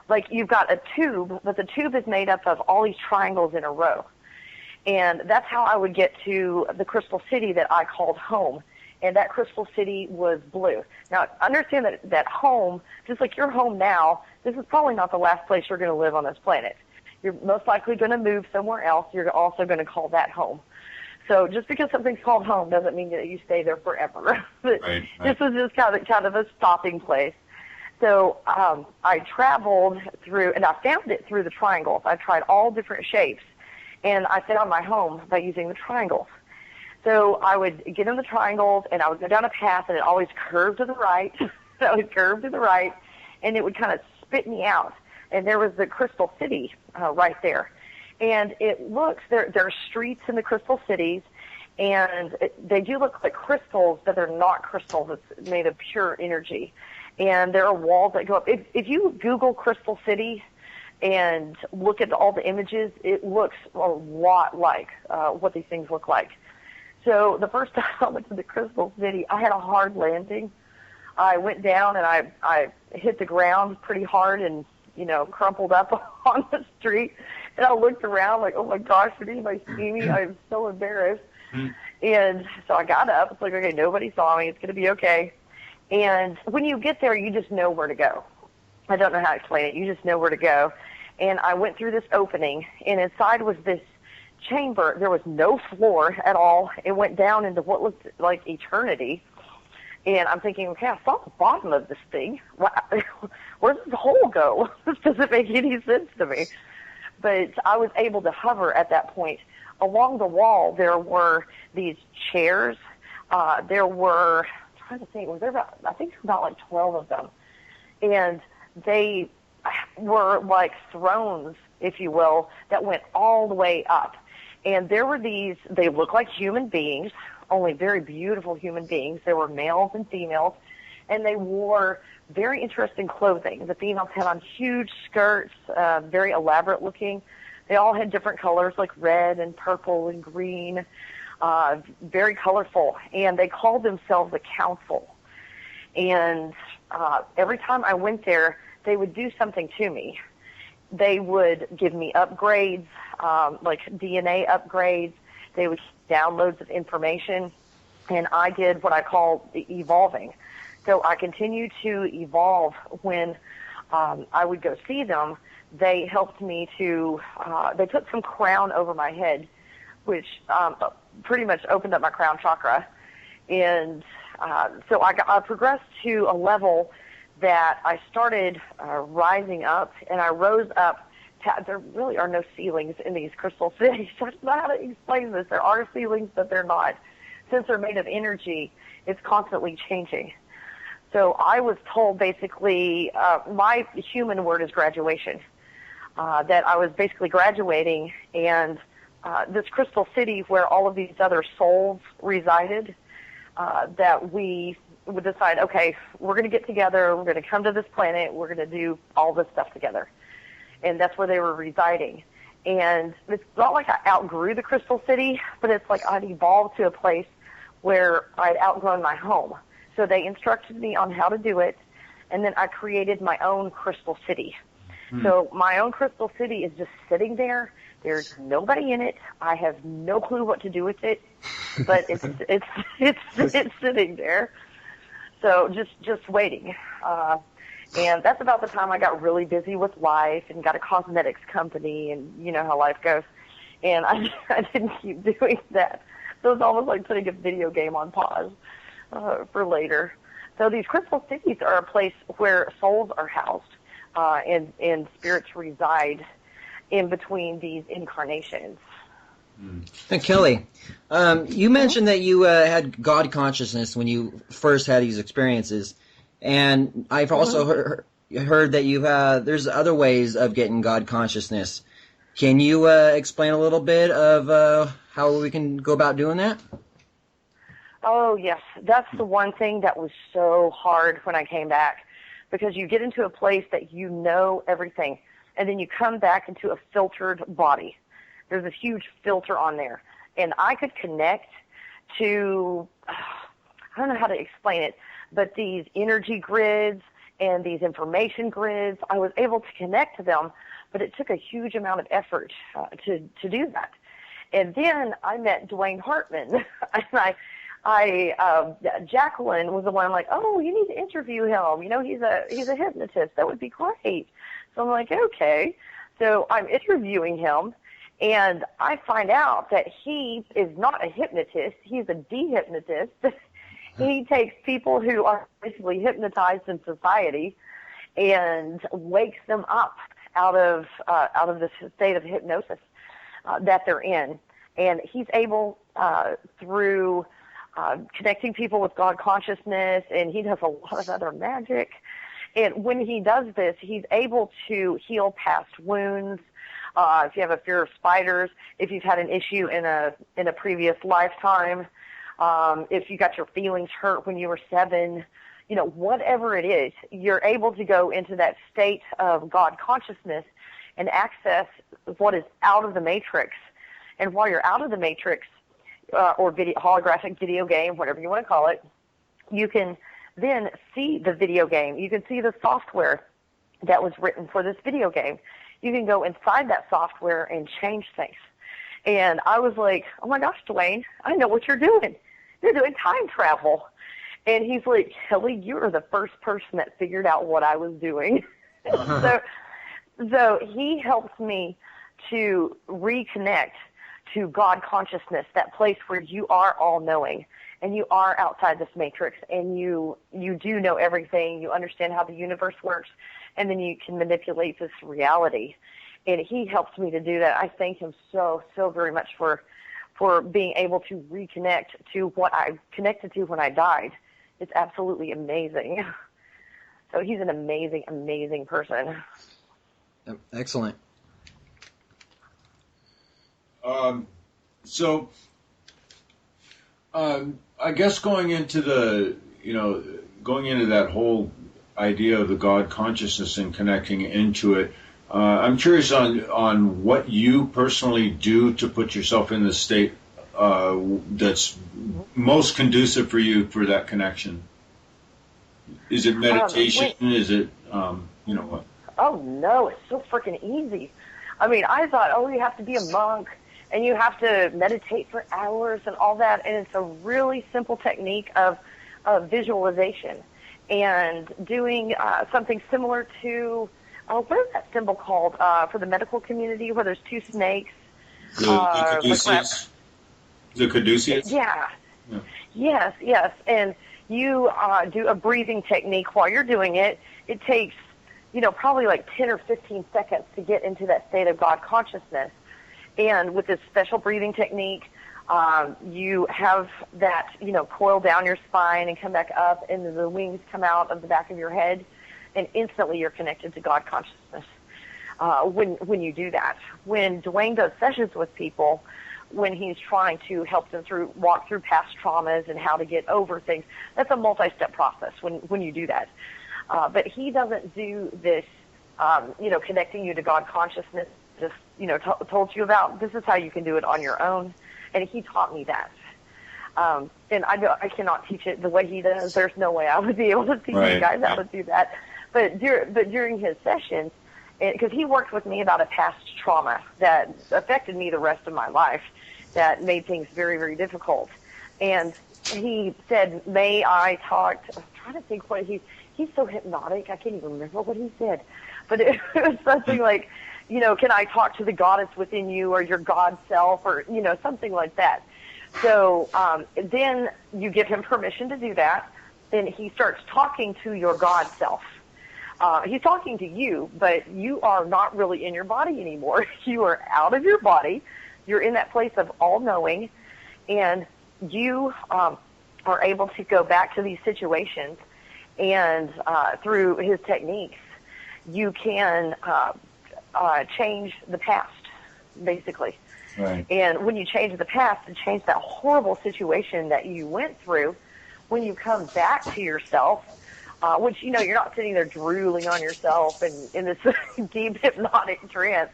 Speaker 5: Like, you've got a tube, but the tube is made up of all these triangles in a row. And that's how I would get to the crystal city that I called home. And that crystal city was blue. Now, understand that home, just like your home now, this is probably not the last place you're going to live on this planet. You're most likely going to move somewhere else. You're also going to call that home. So just because something's called home doesn't mean that you stay there forever.
Speaker 2: Right.
Speaker 5: This was just kind of a stopping place. So I traveled through, and I found it through the triangles. I tried all different shapes, and I found my home by using the triangles. So I would get in the triangles, and I would go down a path, and it always curved to the right. So I would curve to the right, and it would kind of spit me out. And there was the crystal city right there. And it looks, there are streets in the crystal cities, and they do look like crystals, but they're not crystals. It's made of pure energy. And there are walls that go up. If you Google Crystal City and look at all the images, it looks a lot like what these things look like. So the first time I went to the Crystal City, I had a hard landing. I went down and I hit the ground pretty hard and, you know, crumpled up on the street. And I looked around like, oh my gosh, did anybody see me? I'm so embarrassed. And so I got up. It's like, okay, nobody saw me. It's going to be okay. And when you get there, you just know where to go. I don't know how to explain it. You just know where to go. And I went through this opening, and inside was this chamber. There was no floor at all. It went down into what looked like eternity. And I'm thinking, okay, I saw the bottom of this thing. Where does the hole go? This doesn't make any sense to me. But I was able to hover at that point. Along the wall, there were these chairs. There were, I'm trying to think, was there about, I think about like 12 of them. And they were like thrones, if you will, that went all the way up. And there were these, they looked like human beings, only very beautiful human beings. There were males and females, and they wore very interesting clothing. The females had on huge skirts, very elaborate looking. They all had different colors like red and purple and green, very colorful. And they called themselves a council. And every time I went there, they would do something to me. They would give me upgrades, like DNA upgrades. They would downloads of information, and I did what I call the evolving. So I continued to evolve. When I would go see them, they helped me to, they put some crown over my head, which pretty much opened up my crown chakra. And so I progressed to a level that I started rising up, and I rose up there really are no ceilings in these crystal cities. I don't know how to explain this. There are ceilings, but they're not. Since they're made of energy, it's constantly changing. So I was told basically, my human word is graduation, that I was basically graduating, and this crystal city where all of these other souls resided, that we would decide, okay, we're going to get together, we're going to come to this planet, we're going to do all this stuff together. And that's where they were residing. And it's not like I outgrew the crystal city, but it's like I'd evolved to a place where I'd outgrown my home. So they instructed me on how to do it, and then I created my own crystal city. So my own crystal city is just sitting there. There's nobody in it. I have no clue what to do with it, but it's sitting there. So just waiting. And that's about the time I got really busy with life and got a cosmetics company, and you know how life goes. And I didn't keep doing that. So it's almost like putting a video game on pause for later. So these crystal cities are a place where souls are housed, and spirits reside in between these incarnations.
Speaker 6: And Kelli, you mentioned that you had God consciousness when you first had these experiences, and I've also heard that you there's other ways of getting God consciousness. Can you explain a little bit of how we can go about doing that?
Speaker 5: Oh, yes. That's the one thing that was so hard when I came back, because you get into a place that you know everything, and then you come back into a filtered body. There's a huge filter on there. And I could connect to, I don't know how to explain it, but these energy grids and these information grids, I was able to connect to them, but it took a huge amount of effort to do that. And then I met Dwayne Hartman, and Jacqueline was the one like, oh, you need to interview him. You know, he's a hypnotist. That would be great. So I'm like, okay. So I'm interviewing him, and I find out that he is not a hypnotist. He's a dehypnotist. He takes people who are basically hypnotized in society and wakes them up out of this state of hypnosis that they're in. And he's able, through connecting people with God consciousness, and he does a lot of other magic. And when he does this, he's able to heal past wounds. If you have a fear of spiders, if you've had an issue in a previous lifetime, if you got your feelings hurt when you were 7, you know, whatever it is, you're able to go into that state of God consciousness and access what is out of the matrix. And while you're out of the matrix, or holographic video game, whatever you want to call it, you can then see the video game. You can see the software that was written for this video game. You can go inside that software and change things. And I was like, oh my gosh, Dwayne, I know what you're doing. You're doing time travel. And he's like, Kelli, you are the first person that figured out what I was doing. So he helps me to reconnect to God consciousness, that place where you are all-knowing and you are outside this matrix, and you do know everything. You understand how the universe works, and then you can manipulate this reality. And he helps me to do that. I thank him so, so very much for being able to reconnect to what I connected to when I died. It's absolutely amazing. So he's an amazing, amazing person.
Speaker 6: Excellent.
Speaker 2: I guess going into that whole idea of the God consciousness and connecting into it, I'm curious on what you personally do to put yourself in the state that's most conducive for you for that connection. Is it meditation? Is it, what?
Speaker 5: Oh, no, it's so freaking easy. I mean, I thought, you have to be a monk and you have to meditate for hours and all that, and it's a really simple technique of visualization and doing something similar to, what is that symbol called for the medical community where there's 2 snakes?
Speaker 2: The caduceus? The caduceus?
Speaker 5: Yeah. Yes. And you do a breathing technique while you're doing it. It takes probably like 10 or 15 seconds to get into that state of God consciousness. And with this special breathing technique, you have that, coil down your spine and come back up, and the wings come out of the back of your head, and instantly you're connected to God consciousness when you do that. When Dwayne does sessions with people, when he's trying to help them walk through past traumas and how to get over things, that's a multi-step process when you do that. But he doesn't do this, connecting you to God consciousness, just, told you about. This is how you can do it on your own. And he taught me that. And I cannot teach it the way he does. There's no way I would be able to teach you guys how to do that. But during his sessions, because he worked with me about a past trauma that affected me the rest of my life, that made things very, very difficult. And he said, may I talk to, I'm trying to think what he's so hypnotic, I can't even remember what he said. But it was something like, can I talk to the goddess within you, or your God self, or, something like that. So then you give him permission to do that. Then he starts talking to your God self. He's talking to you, but you are not really in your body anymore. You are out of your body. You're in that place of all-knowing, and you are able to go back to these situations, and through his techniques, you can change the past, basically.
Speaker 2: Right.
Speaker 5: And when you change the past and change that horrible situation that you went through, when you come back to yourself, which, you're not sitting there drooling on yourself and in this deep hypnotic trance.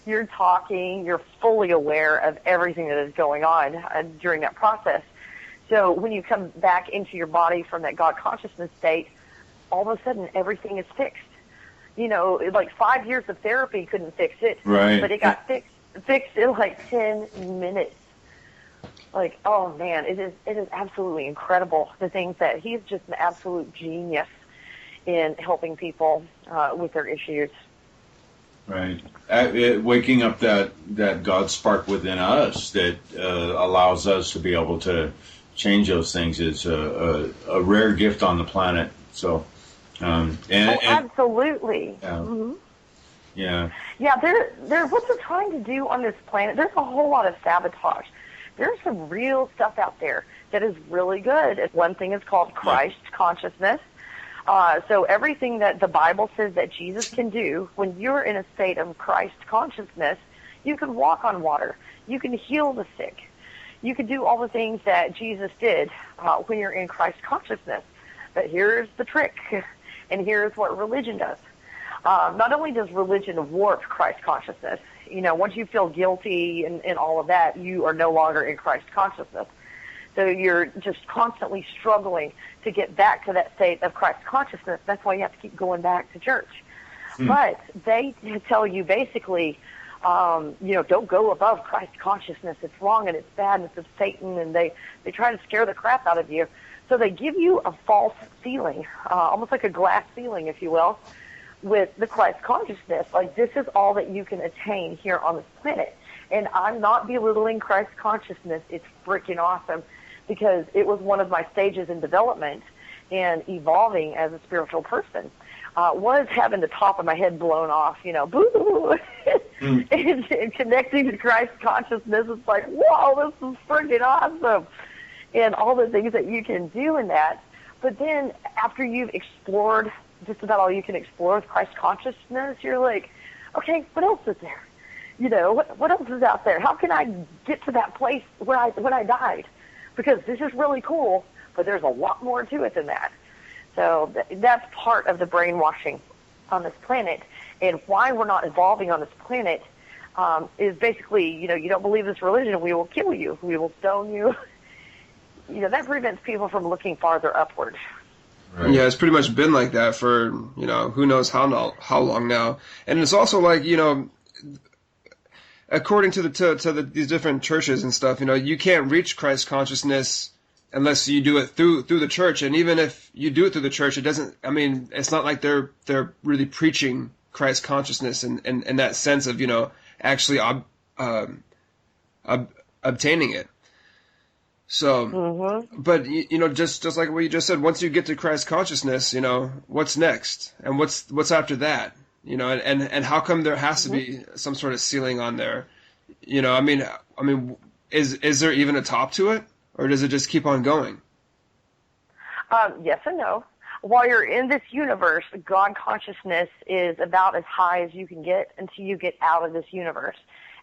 Speaker 5: You're talking, you're fully aware of everything that is going on during that process. So when you come back into your body from that God consciousness state, all of a sudden everything is fixed. Like 5 years of therapy couldn't fix it,
Speaker 2: right.
Speaker 5: But it got fixed in like 10 minutes. Like, oh man, it is absolutely incredible, the things that he's just an absolute genius in helping people with their issues.
Speaker 2: Right. Waking up that God spark within us that allows us to be able to change those things is a rare gift on the planet. So,
Speaker 5: absolutely.
Speaker 2: Yeah.
Speaker 5: Mm-hmm.
Speaker 2: Yeah.
Speaker 5: Yeah, they're what they're trying to do on this planet. There's a whole lot of sabotage. There's some real stuff out there that is really good. One thing is called Christ consciousness. So everything that the Bible says that Jesus can do, when you're in a state of Christ consciousness, you can walk on water. You can heal the sick. You can do all the things that Jesus did when you're in Christ consciousness. But here's the trick, and here's what religion does. Not only does religion warp Christ consciousness, once you feel guilty and all of that, you are no longer in Christ consciousness. So you're just constantly struggling to get back to that state of Christ consciousness. That's why you have to keep going back to church. But they tell you basically, don't go above Christ consciousness. It's wrong and it's bad and it's of Satan, and they try to scare the crap out of you. So they give you a false ceiling, almost like a glass ceiling, if you will, with the Christ consciousness. Like, this is all that you can attain here on this planet. And I'm not belittling Christ consciousness. It's freaking awesome, because it was one of my stages in development and evolving as a spiritual person. Was having the top of my head blown off, boo, and connecting to Christ consciousness. It's like, whoa, this is freaking awesome. And all the things that you can do in that. But then after you've explored just about all you can explore with Christ consciousness, you're like, okay, what else is there? What else is out there? How can I get to that place when I died? Because this is really cool, but there's a lot more to it than that. So that's part of the brainwashing on this planet. And why we're not evolving on this planet is basically, you don't believe this religion, we will kill you. We will stone you. That prevents people from looking farther upward.
Speaker 3: Right. Yeah, it's pretty much been like that for, who knows how long now. And it's also like, according to these different churches and stuff, you can't reach Christ consciousness unless you do it through the church. And even if you do it through the church, it doesn't, it's not like they're really preaching Christ consciousness in that sense of, actually obtaining it. So, but just like what you just said, once you get to Christ consciousness, what's next, and what's after that, and how come there has to be some sort of ceiling on there, I mean, is there even a top to it, or does it just keep on going?
Speaker 5: Yes and no. While you're in this universe, God consciousness is about as high as you can get until you get out of this universe.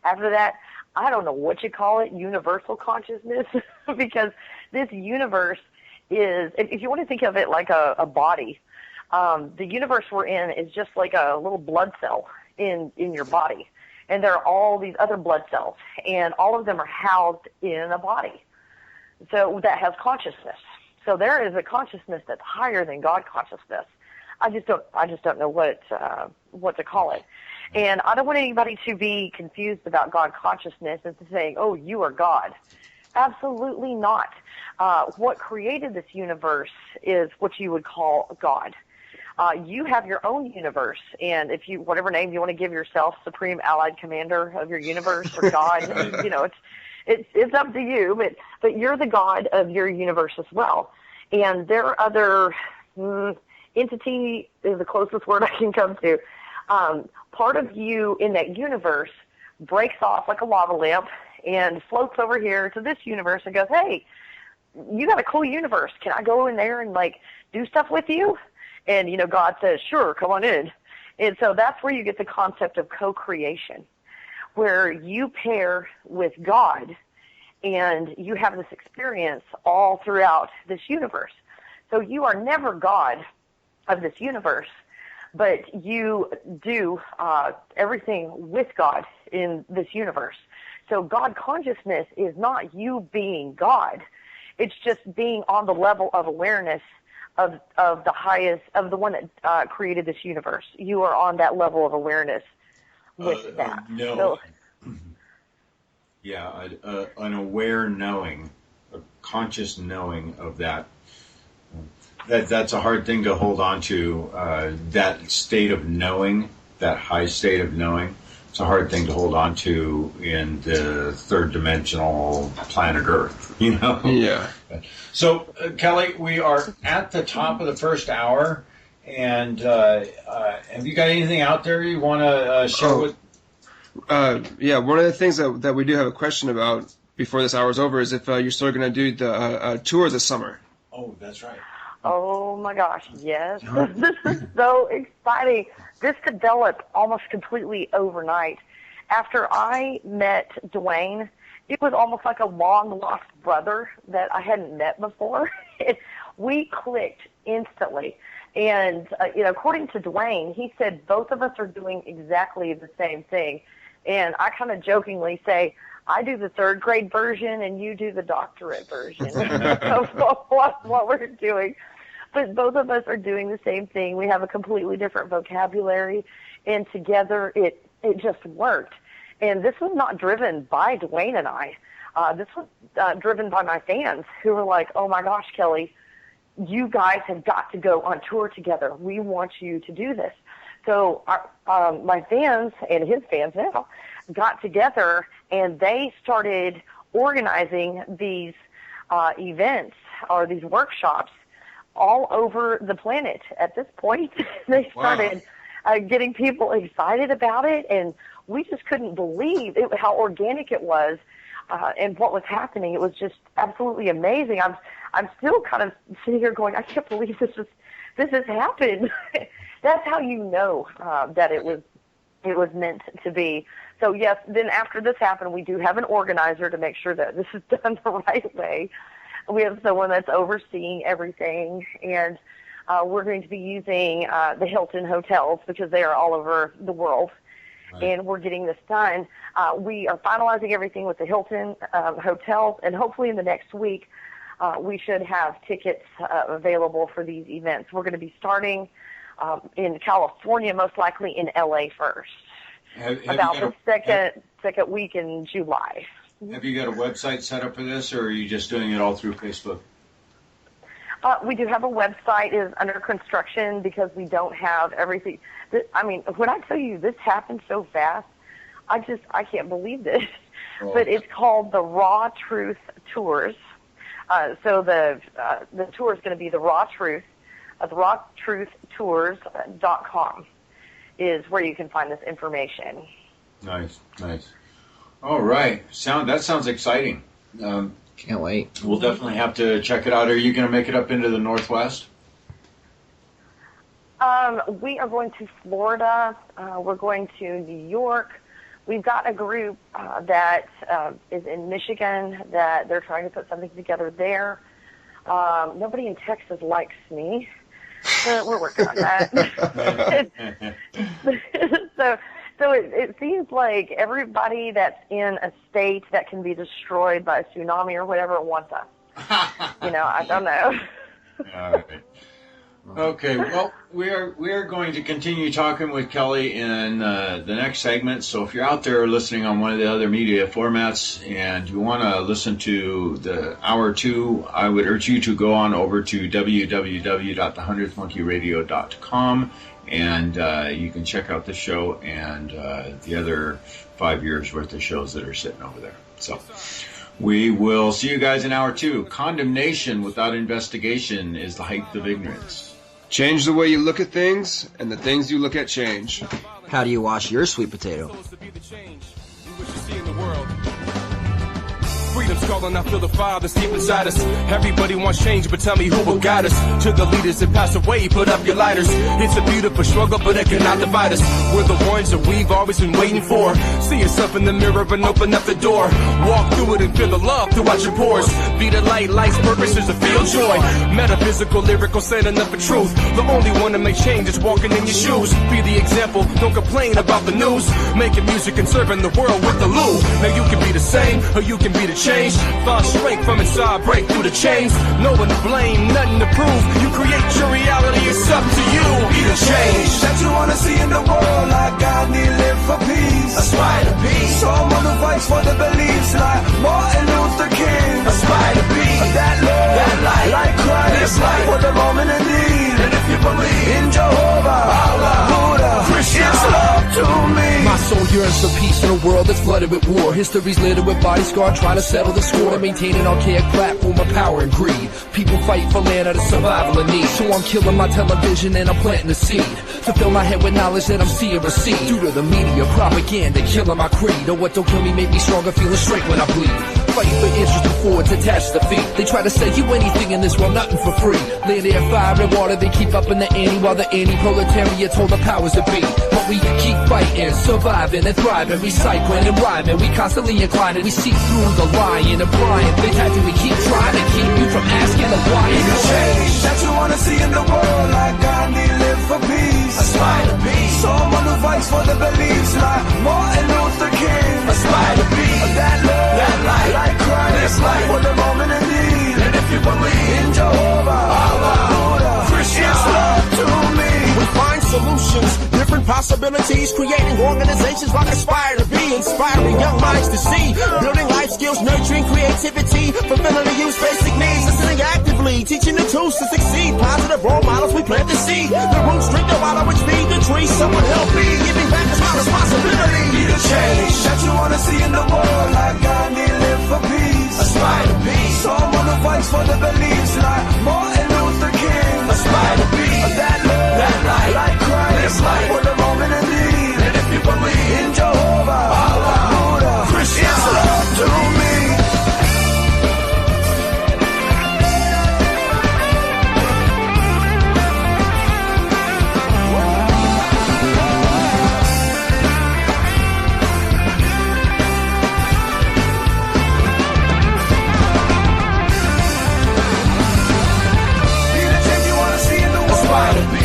Speaker 5: After that, I don't know what you call it, universal consciousness, because this universe is, if you want to think of it like a body, the universe we're in is just like a little blood cell in your body. And there are all these other blood cells, and all of them are housed in a body. So that has consciousness. So there is a consciousness that's higher than God consciousness. I just don't know what to call it. And I don't want anybody to be confused about God consciousness and saying, "Oh, you are God." Absolutely not. What created this universe is what you would call God. You have your own universe, and if you, whatever name you want to give yourself, Supreme Allied Commander of your universe or God, it's up to you. But you're the God of your universe as well. And there are other entity is the closest word I can come to. Part of you in that universe breaks off like a lava lamp and floats over here to this universe and goes, "Hey, you got a cool universe. Can I go in there and do stuff with you?" And God says, "Sure, come on in." And so that's where you get the concept of co-creation, where you pair with God and you have this experience all throughout this universe. So you are never God of this universe, but you do everything with God in this universe. So God consciousness is not you being God. It's just being on the level of awareness of the highest, of the one that created this universe. You are on that level of awareness with that.
Speaker 2: No.
Speaker 5: So,
Speaker 2: yeah, an aware knowing, a conscious knowing of that. That's a hard thing to hold on to, that state of knowing, that high state of knowing. It's a hard thing to hold on to in the third dimensional planet Earth,
Speaker 3: Yeah.
Speaker 2: So, Kelli, we are at the top of the first hour, and have you got anything out there you want to share with?
Speaker 3: Yeah, one of the things that we do have a question about before this hour is over is if you're still going to do the tour this summer.
Speaker 2: Oh, that's right.
Speaker 5: oh my gosh, yes. This is so exciting. This developed almost completely overnight. After I met Dwayne, it was almost like a long-lost brother that I hadn't met before. We clicked instantly. And, according to Dwayne, he said both of us are doing exactly the same thing. And I kind of jokingly say, I do the third grade version and you do the doctorate version of what we're doing. But both of us are doing the same thing. We have a completely different vocabulary, and together it just worked. And this was not driven by Dwayne and I. This was driven by my fans who were like, "Oh my gosh, Kelli, you guys have got to go on tour together. We want you to do this." So my fans and his fans now got together, and they started organizing these events or these workshops all over the planet. At this point, they started getting people excited about it, and we just couldn't believe how organic it was and what was happening. It was just absolutely amazing. I'm still kind of sitting here going, I can't believe this has happened. That's how you know that it was meant to be. So yes, then after this happened, we do have an organizer to make sure that this is done the right way. We have someone that's overseeing everything, and we're going to be using the Hilton hotels because they are all over the world. Right. And we're getting this done. We are finalizing everything with the Hilton hotels, and hopefully in the next week we should have tickets available for these events. We're going to be starting in California, most likely in LA first, about the second week in July.
Speaker 2: Have you got a website set up for this, or are you just doing it all through Facebook?
Speaker 5: We do have a website. It is under construction because we don't have everything. I mean, when I tell you this happened so fast, I can't believe this. Oh. But it's called the Raw Truth Tours. So the tour is going to be the Raw Truth. The rawtruthtours.com is where you can find this information.
Speaker 2: Nice. All right. That sounds exciting.
Speaker 6: Can't wait.
Speaker 2: We'll definitely have to check it out. Are you going to make it up into the Northwest?
Speaker 5: We are going to Florida. We're going to New York. We've got a group that is in Michigan that they're trying to put something together there. Nobody in Texas likes me. We're working on that. So it seems like everybody that's in a state that can be destroyed by a tsunami or whatever wants us. I don't know.
Speaker 2: All right. Okay, well, we are going to continue talking with Kelli in the next segment. So if you're out there listening on one of the other media formats and you want to listen to the hour 2, I would urge you to go on over to www.thehundredthmonkeyradio.com and you can check out the show and the other 5 years worth of shows that are sitting over there. So we will see you guys in hour 2. Condemnation without investigation is the height of ignorance.
Speaker 3: Change the way you look at things, and the things you look at change.
Speaker 6: How do you wash your sweet potato?
Speaker 1: Freedom's calling, I feel the fire that's deep inside us. Everybody wants change, but tell me who will guide us. To the leaders that pass away, put up your lighters. It's a beautiful struggle, but it cannot divide us. We're the ones that we've always been waiting for. See yourself in the mirror and open up the door. Walk through it and feel the love throughout your pores. Be the light, life's purpose is to feel joy. Metaphysical, lyrical, standing up for truth. The only one that makes change is walking in your shoes. Be the example, don't complain about the news. Making music and serving the world with the loo. Now you can be the same, or you can be the change. Find strength from inside, break through the chains. No one to blame, nothing to prove. You create your reality, it's up to you. Be the change
Speaker 7: that you wanna see in the world. Like Gandhi, live for peace, aspire to be someone who fights for the beliefs. Like Martin Luther King, aspire to be that love, that light, like Christ, life for the moment in need. And if you believe in Jehovah, Allah, Buddha, Krishna, it's love to me.
Speaker 8: My soul yearns for peace in a world that's flooded with war. History's littered with body scar, trying to settle the score and maintain an archaic platform of power and greed. People fight for land out of survival and need. So I'm killing my television and I'm planting a seed to fill my head with knowledge that I'm seeing receive. Due to the media propaganda, killing my creed. Or what don't kill me make me stronger, feeling straight when I bleed. Fighting for interest before it's attached to feet. They try to sell you anything in this world, nothing for free. Land, air, fire, and water, they keep up in the ante while the anti-proletariat hold the powers that be. But we keep fighting, surviving and thriving, recycling and rhyming. We constantly inclining, we see through the lying and prying. They tactic we keep trying to keep you from asking the why.
Speaker 7: The change that you wanna see in the world. Like Gandhi, live for peace, aspire to be someone who fights for the beliefs. Like Martin Luther King, aspire to be that love, that light, like Christ, life for the moment in need. And if you believe in Jehovah, Allah, Buddha, Krishna, it's love to me.
Speaker 8: We find solutions, different possibilities, creating organizations like Aspire to Be, inspiring young minds to see, building life skills, nurturing creativity, fulfilling the youth's basic needs, listening actively, teaching the tools to succeed, positive role models, we plant the seed, the roots drink the water which feed the tree, someone help me, giving back is my responsibility.
Speaker 7: Be the change that you wanna see in the world. Like Gandhi, live for peace, aspire to be someone who fights for the beliefs. Like Martin Luther King, aspire to be that love, that light, like Christ, life for the moment in need. And if you believe in Jehovah, Allah, Buddha, Krishna, it's love to me. Be the change you wanna see in the world. Aspire to be